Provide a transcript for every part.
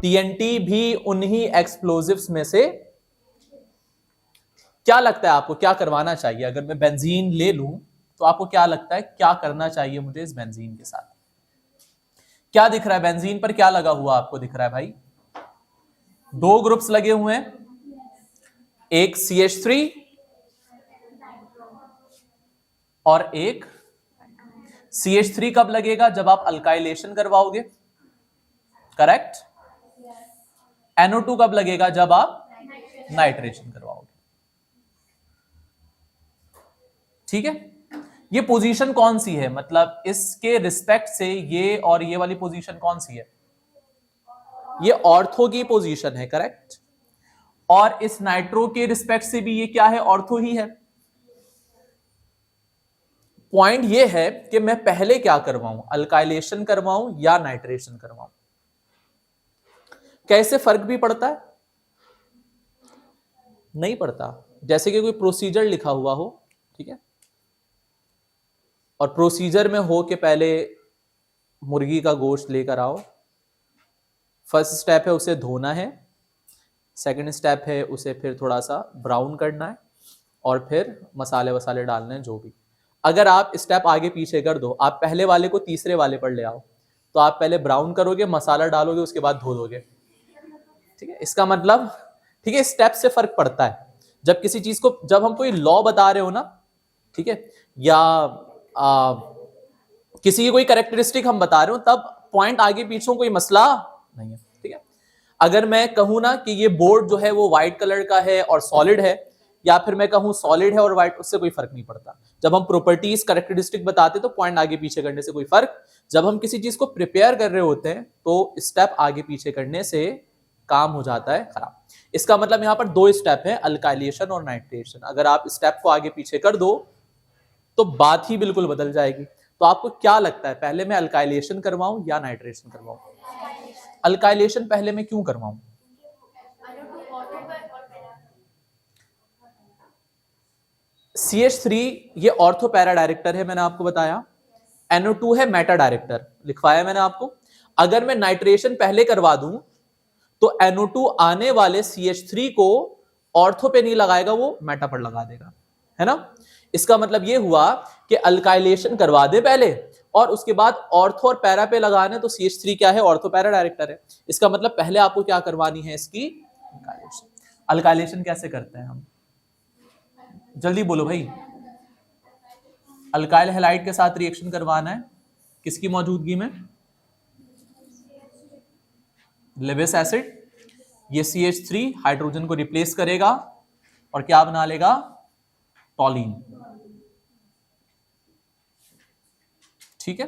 TNT भी उन्हीं explosives में से, क्या लगता है आपको क्या करवाना चाहिए? अगर मैं बेंजीन ले लूं तो आपको क्या लगता है क्या करना चाहिए मुझे इस बेंजीन के साथ? क्या दिख रहा है बेंजीन पर, क्या लगा हुआ आपको दिख रहा है भाई? दो ग्रुप्स लगे हुए हैं, एक CH3 और एक CH3 कब लगेगा? जब आप अल्काइलेशन करवाओगे, करेक्ट। NO2 कब लगेगा? जब आप नाइट्रेशन करवाओगे, ठीक है। ये पोजीशन कौन सी है, मतलब इसके रिस्पेक्ट से ये और ये वाली पोजीशन कौन सी है? ये ऑर्थो की पोजीशन है, करेक्ट। और इस नाइट्रो के रिस्पेक्ट से भी ये क्या है? ऑर्थो ही है। पॉइंट ये है कि मैं पहले क्या करवाऊं, अल्काइलेशन करवाऊं या नाइट्रेशन करवाऊं? कैसे फर्क भी पड़ता है? नहीं पड़ता। जैसे कि कोई प्रोसीजर लिखा हुआ हो, ठीक है, और प्रोसीजर में हो कि पहले मुर्गी का गोश्त लेकर आओ, फर्स्ट स्टेप है उसे धोना है, सेकंड स्टेप है उसे फिर थोड़ा सा ब्राउन करना है, और फिर मसाले वसाले डालने हैं जो भी। अगर आप स्टेप आगे पीछे कर दो, आप पहले वाले को तीसरे वाले पर ले आओ, तो आप पहले ब्राउन करोगे, मसाला डालोगे, उसके बाद धो दोगे, ठीक है। इसका मतलब, ठीक है, स्टेप से फर्क पड़ता है। जब किसी चीज को, जब हम कोई लॉ बता रहे हो ना, ठीक है, या किसी की कोई कैरेक्टरिस्टिक हम बता रहे हो, तब पॉइंट आगे पीछे कोई मसला नहीं है, ठीक है। अगर मैं कहूं ना कि ये बोर्ड जो है वो व्हाइट कलर का है और सॉलिड है, या फिर मैं कहूं सॉलिड है और व्हाइट, उससे कोई फर्क नहीं पड़ता। जब हम प्रॉपर्टीज कैरेक्टरिस्टिक बताते तो पॉइंट आगे पीछे करने से कोई फर्क। जब हम किसी चीज को प्रिपेयर कर रहे होते हैं तो स्टेप आगे पीछे करने से काम हो जाता है खराब। इसका मतलब यहां पर दो स्टेप है, अल्काइलेशन और नाइट्रेशन। अगर आप स्टेप को आगे पीछे कर दो तो बात ही बिल्कुल बदल जाएगी। तो आपको क्या लगता है, पहले मैं अल्काइलेशन करवाऊं या नाइट्रेशन करवाऊं? अल्काइलेशन पहले मैं क्यों करवाऊं? CH3 ये ऑर्थो पैरा डायरेक्टर है, मैंने आपको बताया। NO2 है मेटा डायरेक्टर, लिखवाया मैंने आपको। अगर मैं नाइट्रेशन पहले करवा दूं तो NO2 आने वाले CH3 को ऑर्थो पे नहीं लगाएगा, वो मेटा पर लगा देगा, है ना। इसका मतलब ये हुआ कि अल्काइलेशन करवा दे पहले, और उसके बाद ऑर्थो और पैरा पे लगाने, तो CH3 क्या है? ऑर्थो पैरा डायरेक्टर है। इसका मतलब पहले आपको क्या करवानी है? इसकी अल्काइलेशन। अल्काइलेशन कैसे करते हैं हम? जल्दी बोलो भाई। अल्काइल हैलाइड के साथ रिएक्शन करवाना है, किसकी मौजूदगी में? Lewis acid. ये CH3 हाइड्रोजन को रिप्लेस करेगा और क्या बना लेगा? टॉलीन, ठीक है,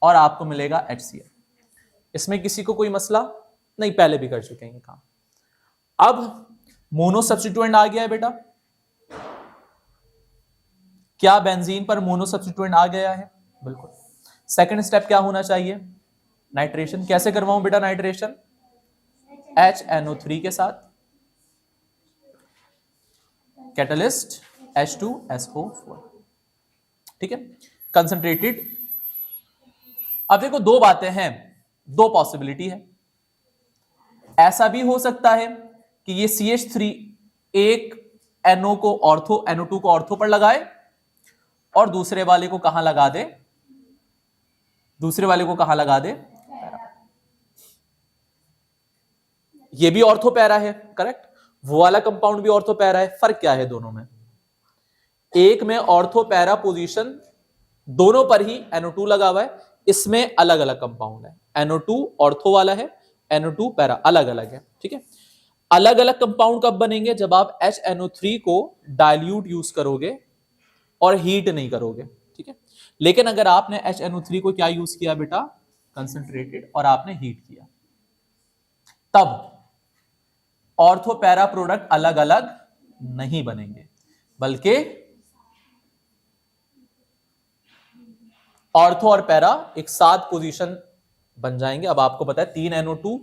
और आपको मिलेगा HCl। इसमें किसी को कोई मसला नहीं, पहले भी कर चुके हैं ये काम। अब मोनो सब्स्टिट्यूएंट आ गया है बेटा, क्या बेंजीन पर मोनो सब्स्टिट्यूएंट आ गया है? बिल्कुल। सेकंड स्टेप क्या होना चाहिए? नाइट्रेशन। कैसे करवाऊं बेटा नाइट्रेशन? HNO3 के साथ, कैटलिस्ट H2SO4, ठीक है, कंसंट्रेटेड। अब देखो दो बातें हैं, दो पॉसिबिलिटी है। ऐसा भी हो सकता है कि ये CH3 एक NO को ऑर्थो, NO2 को ऑर्थो पर लगाए और दूसरे वाले को कहां लगा दे? दूसरे वाले को कहां लगा दे? ये भी ऑर्थो पैरा है, करेक्ट। वो वाला कंपाउंड भी ऑर्थो पैरा है। फर्क क्या है दोनों में? एक में ऑर्थो पैरा पोजीशन, दोनों पर ही NO2 लगा हुआ है, इसमें अलग अलग कंपाउंड है। NO2 ऑर्थो वाला है, NO2 पैरा अलग अलग है, ठीक है। अलग अलग कंपाउंड कब बनेंगे? जब आप HNO3 को डाइल्यूट यूज करोगे और हीट नहीं करोगे, ठीक है। लेकिन अगर आपने HNO3 को क्या यूज किया बेटा? कंसंट्रेटेड, और आपने हीट किया, तब ऑर्थो पैरा प्रोडक्ट अलग अलग नहीं बनेंगे, बल्कि ऑर्थो और पैरा एक साथ पोजीशन बन जाएंगे। अब आपको पता है 3 NO2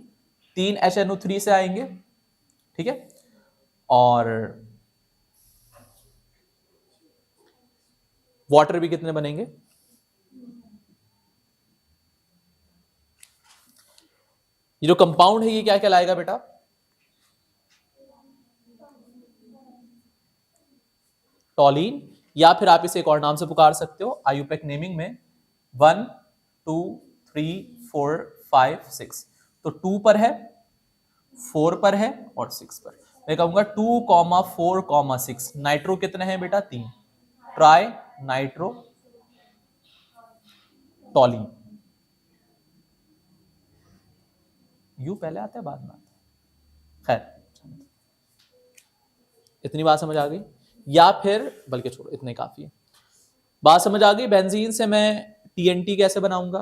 3 HNO3 से आएंगे, ठीक है, और वाटर भी कितने बनेंगे? ये जो कंपाउंड है ये क्या कहलाएगा बेटा? टॉलीन, या फिर आप इसे एक और नाम से पुकार सकते हो आईयूपैक नेमिंग में 1 2 3 4 5 6। तो 2 पर है, 4 पर है और 6 पर। मैं कहूंगा 2,4,6। नाइट्रो कितने हैं बेटा? 3। Tri nitro टॉलीन। यू पहले आता है बाद में आता है, खैर इतनी बात समझ आ गई। या फिर बल्कि छोड़ो, इतने काफी है। बात समझ आ गई? बेंजीन से मैं टीएनटी कैसे बनाऊंगा?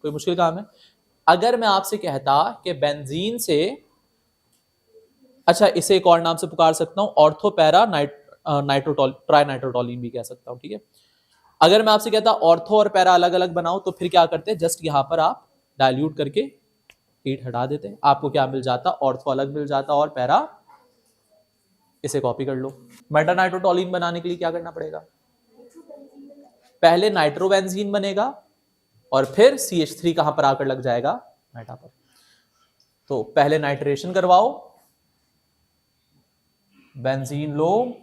कोई मुश्किल काम है? अगर मैं आपसे कहता कि बेंजीन से, अच्छा इसे एक और नाम से पुकार सकता हूं, ऑर्थोपैरा ट्राई नाइट्रोटोलीन भी कह सकता हूं, ठीक है। अगर मैं आपसे कहता ऑर्थो और पैरा अलग अलग बनाओ, तो फिर क्या करते? जस्ट यहां पर आप डाइल्यूट करके हीट हटा देते, आपको क्या मिल जाता? ऑर्थो अलग मिल जाता और पैरा, इसे कॉपी कर लो। मेटा नाइट्रोटोलीन बनाने के लिए क्या करना पड़ेगा? पहले नाइट्रोबेंजीन बनेगा और फिर CH3 कहां पर आकर लग जाएगा? मेटा पर। तो पहले नाइट्रेशन करवाओ, बेंजीन लो,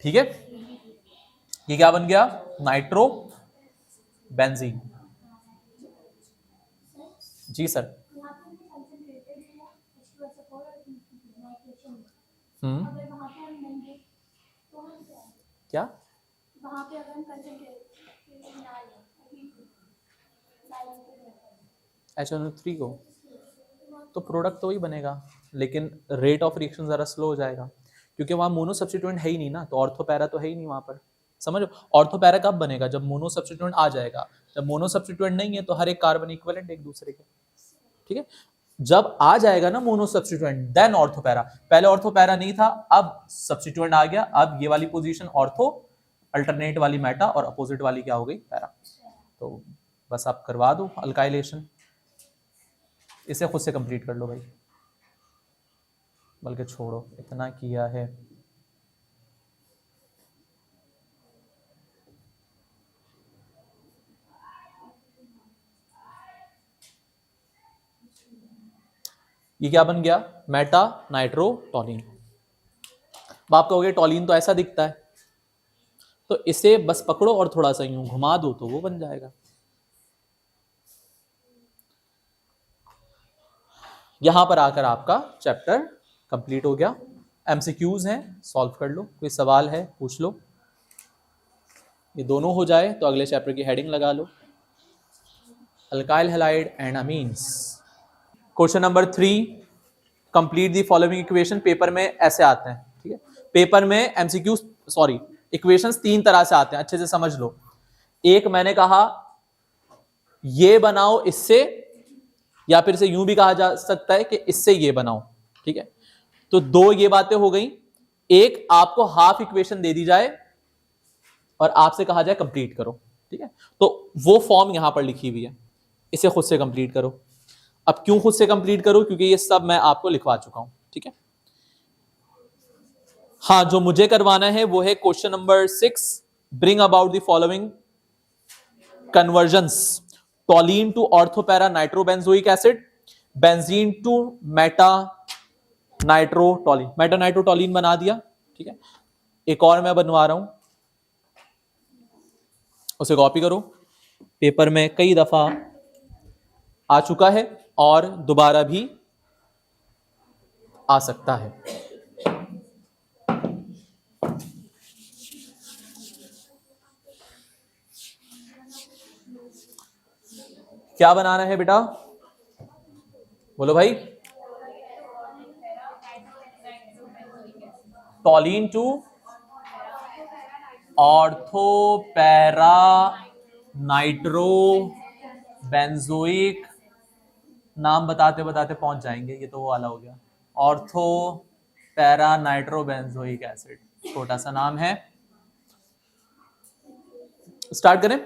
ठीक है। ये क्या बन गया? Nitro benzene. जी सर। क्या? HNO3 को तो प्रोडक्ट तो वही बनेगा, लेकिन रेट ऑफ रिएक्शन जरा स्लो हो जाएगा, क्योंकि वहां मोनो सब्स्टिट्यूएंट है ही नहीं ना, तो ऑर्थोपैरा तो है ही नहीं वहां पर। समझो, ऑर्थोपैरा कब बनेगा? जब मोनो सब्स्टिट्यूएंट आ जाएगा। जब मोनो सब्स्टिट्यूएंट नहीं है तो हर एक कार्बन इक्विवेलेंट एक दूसरे के, ठीक है। जब आ जाएगा ना मोनो सब्स्टिट्यूएंट, देन ऑर्थोपैरा। पहले ऑर्थोपैरा नहीं था, अब सब्स्टिट्यूएंट आ गया, अब ये वाली पोजीशन ऑर्थो, अल्टरनेट वाली मेटा और अपोजिट वाली क्या हो गई? पैरा। तो बस आप करवा दो अल्काइलेशन, इसे खुद से कंप्लीट कर लो भाई, बल्कि छोड़ो, इतना किया है। ये क्या बन गया? Meta nitro toluene. आप कहोगे टॉलीन तो ऐसा दिखता है, तो इसे बस पकड़ो और थोड़ा सा यूं घुमा दो तो वो बन जाएगा। यहां पर आकर आपका चैप्टर कंप्लीट हो गया। एमसीक्यूज हैं, सॉल्व कर लो, कोई सवाल है पूछ लो। ये दोनों हो जाए तो अगले चैप्टर की हेडिंग लगा लो, alkyl halide and amines. Question number 3, complete the following equation. Paper में ऐसे आते हैं, ठीक है। पेपर में एमसीक्यू, सॉरी, इक्वेशंस 3 तरह से आते हैं, अच्छे से समझ लो। एक मैंने कहा ये बनाओ इससे, या फिर इसे यूं भी कहा जा सकता है कि इससे ये बनाओ, ठीक है। तो 2 ये बातें हो गई। एक, आपको हाफ इक्वेशन दे दी जाए और आपसे कहा जाए कंप्लीट करो, ठीक है। तो वो फॉर्म यहां पर लिखी हुई है, इसे खुद से कंप्लीट करो। अब क्यों खुद से कंप्लीट करो? क्योंकि ये सब मैं आपको लिखवा चुका हूं, ठीक है। हाँ, जो मुझे करवाना है वो है question number 6, bring about the following conversions, toluene to ortho para nitrobenzoic acid, benzene to meta nitrotoluene. Meta nitrotoluene बना दिया, ठीक है। एक और मैं बनवा रहा हूं, उसे कॉपी करो, पेपर में कई दफा आ चुका है और दोबारा भी आ सकता है। क्या बनाना है बेटा? बोलो भाई। टॉलीन टू ऑर्थोपैरा नाइट्रो बेंजोइक, नाम बताते बताते पहुंच जाएंगे, ये तो वो वाला हो गया, ortho para nitro benzoic acid, छोटा सा नाम है। स्टार्ट करें।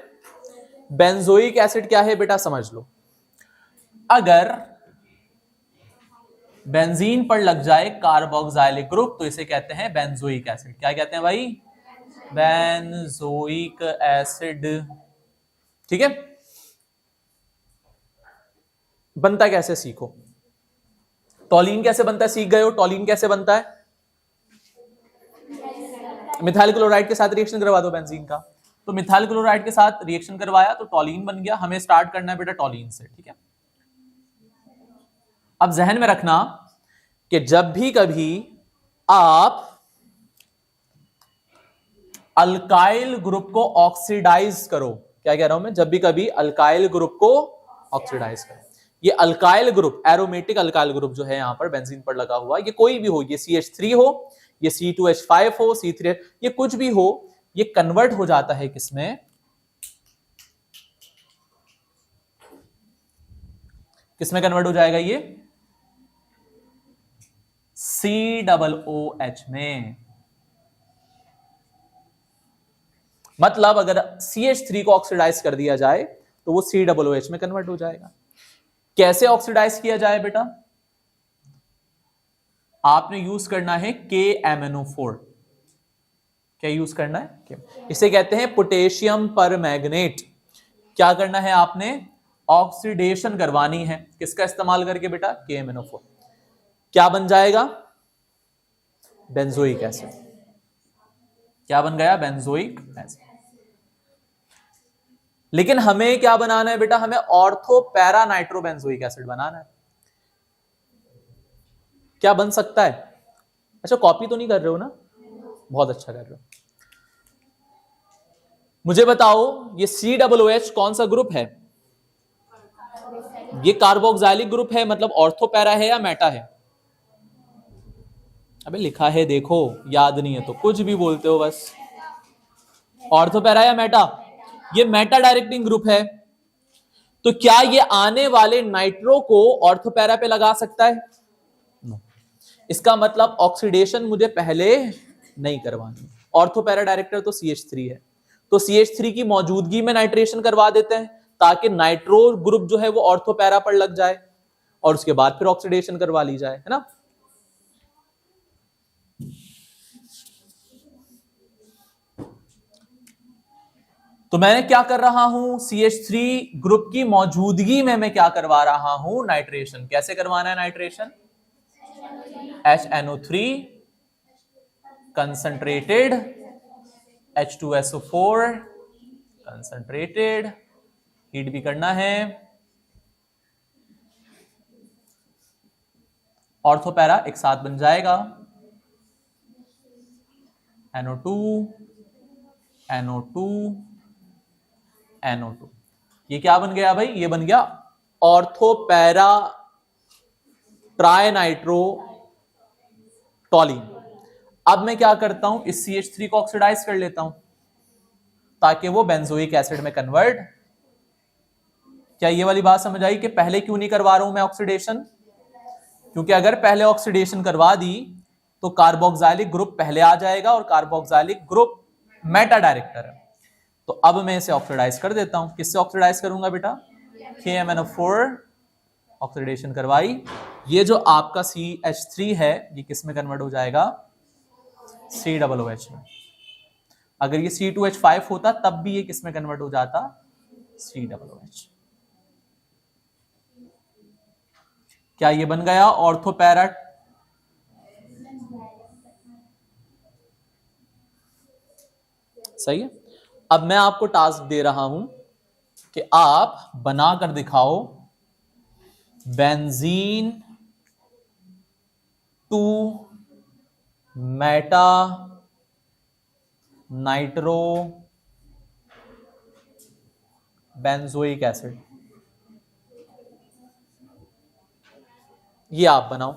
बेंजोइक एसिड क्या है बेटा? समझ लो, अगर बेंजीन पर लग जाए कार्बोक्सिलिक ग्रुप तो इसे कहते हैं बेंजोइक एसिड। क्या कहते हैं भाई? Benzoic acid. ठीक है, बनता कैसे सीखो। टॉलिन कैसे बनता है सीख गए हो। टॉलिन कैसे बनता है? मिथाइल क्लोराइड के साथ रिएक्शन करवा दो बेंजीन का, तो मिथाइल क्लोराइड के साथ रिएक्शन करवाया तो टॉलिन बन गया। हमें स्टार्ट करना है बेटा टॉलिन से। ठीक है, अब जहन में रखना कि जब भी कभी आप अल्काइल ग्रुप को ऑक्सीडाइज करो, क्या कह रहा हूं मैं, जब भी कभी अल्काइल ग्रुप को ऑक्सीडाइज करो, ये alkyl group, aromatic alkyl group जो है यहां पर बेंजीन पर लगा हुआ, ये कोई भी हो, ये CH3 हो, ये C2H5 हो, C3, ये कुछ भी हो, ये कन्वर्ट हो जाता है किसमें? किसमें कन्वर्ट हो जाएगा ये? COOH में। मतलब अगर CH3 को ऑक्सीडाइज कर दिया जाए तो वो COOH में कन्वर्ट हो जाएगा। कैसे ऑक्सीडाइज किया जाए बेटा? आपने यूज करना है KMnO4। क्या यूज करना है? इसे कहते हैं पोटेशियम परमैंगनेट। क्या करना है आपने? ऑक्सीडेशन करवानी है। किसका इस्तेमाल करके बेटा? KMnO4। क्या बन जाएगा? Benzoic acid. क्या बन गया? Benzoic acid. लेकिन हमें क्या बनाना है बेटा? हमें ऑर्थो पैरा नाइट्रोबेंजोइक एसिड बनाना है। क्या बन सकता है? अच्छा, कॉपी तो नहीं कर रहे हो ना? बहुत अच्छा कर रहे हो। मुझे बताओ, ये COOH कौन सा ग्रुप है? ये कार्बोक्सिलिक ग्रुप है, मतलब ऑर्थो पैरा है या मेटा है? अबे लिखा है देखो, याद नहीं है तो कुछ भी बोलते हो बस। ऑर्थो पैरा या मेटा? ये मेटा डायरेक्टिंग ग्रुप है। तो क्या ये आने वाले नाइट्रो को ऑर्थो पैरा पे लगा सकता है? इसका मतलब ऑक्सीडेशन मुझे पहले नहीं करवानी। ऑर्थो पैरा डायरेक्टर तो CH3 है, तो CH3 की मौजूदगी में नाइट्रेशन करवा देते हैं ताकि नाइट्रो ग्रुप जो है वो ऑर्थो पैरा पर लग जाए और उसके बाद फिर ऑक्सीडेशन करवा ली जाए, है ना। तो मैं क्या कर रहा हूं? CH3 ग्रुप की मौजूदगी में मैं क्या करवा रहा हूं? नाइट्रेशन। कैसे करवाना है nitration? HNO3 concentrated, H2SO4 concentrated, heat भी करना है। ऑर्थो पैरा एक साथ बन जाएगा, NO2 NO2 NO2। ये क्या बन गया भाई? ये बन गया ऑर्थो पैरा ट्राइनाइट्रो टॉलिन। अब मैं क्या करता हूं? इस CH3 को ऑक्सीडाइज कर लेता हूं ताकि वो बेंजोइक एसिड में कन्वर्ट। क्या ये वाली बात समझ आई कि पहले क्यों नहीं करवा रहा हूं मैं ऑक्सीडेशन? क्योंकि अगर पहले ऑक्सीडेशन करवा दी तो कार्बोक्सिलिक ग्रुप पहले आ जाएगा और कार्बोक्सिलिक ग्रुप मेटा डायरेक्टर है। तो अब मैं इसे ऑक्सीडाइज कर देता हूं। किससे ऑक्सीडाइज करूंगा बेटा? KMnO4 ऑक्सीडेशन करवाई। ये जो आपका CH3 है ये किस में कन्वर्ट हो जाएगा? COOH में। अगर ये C2H5 होता तब भी ये किस में कन्वर्ट हो जाता? COOH। क्या ये बन गया ऑर्थो पैरा? सही है। अब मैं आपको टास्क दे रहा हूं कि आप बनाकर दिखाओ benzene to meta nitro benzoic acid. ये आप बनाओ।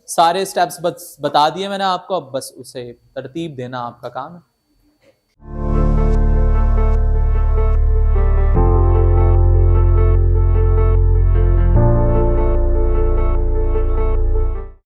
सारे स्टेप्स बता दिए मैंने आपको, अब बस उसे तरतीब देना आपका काम है।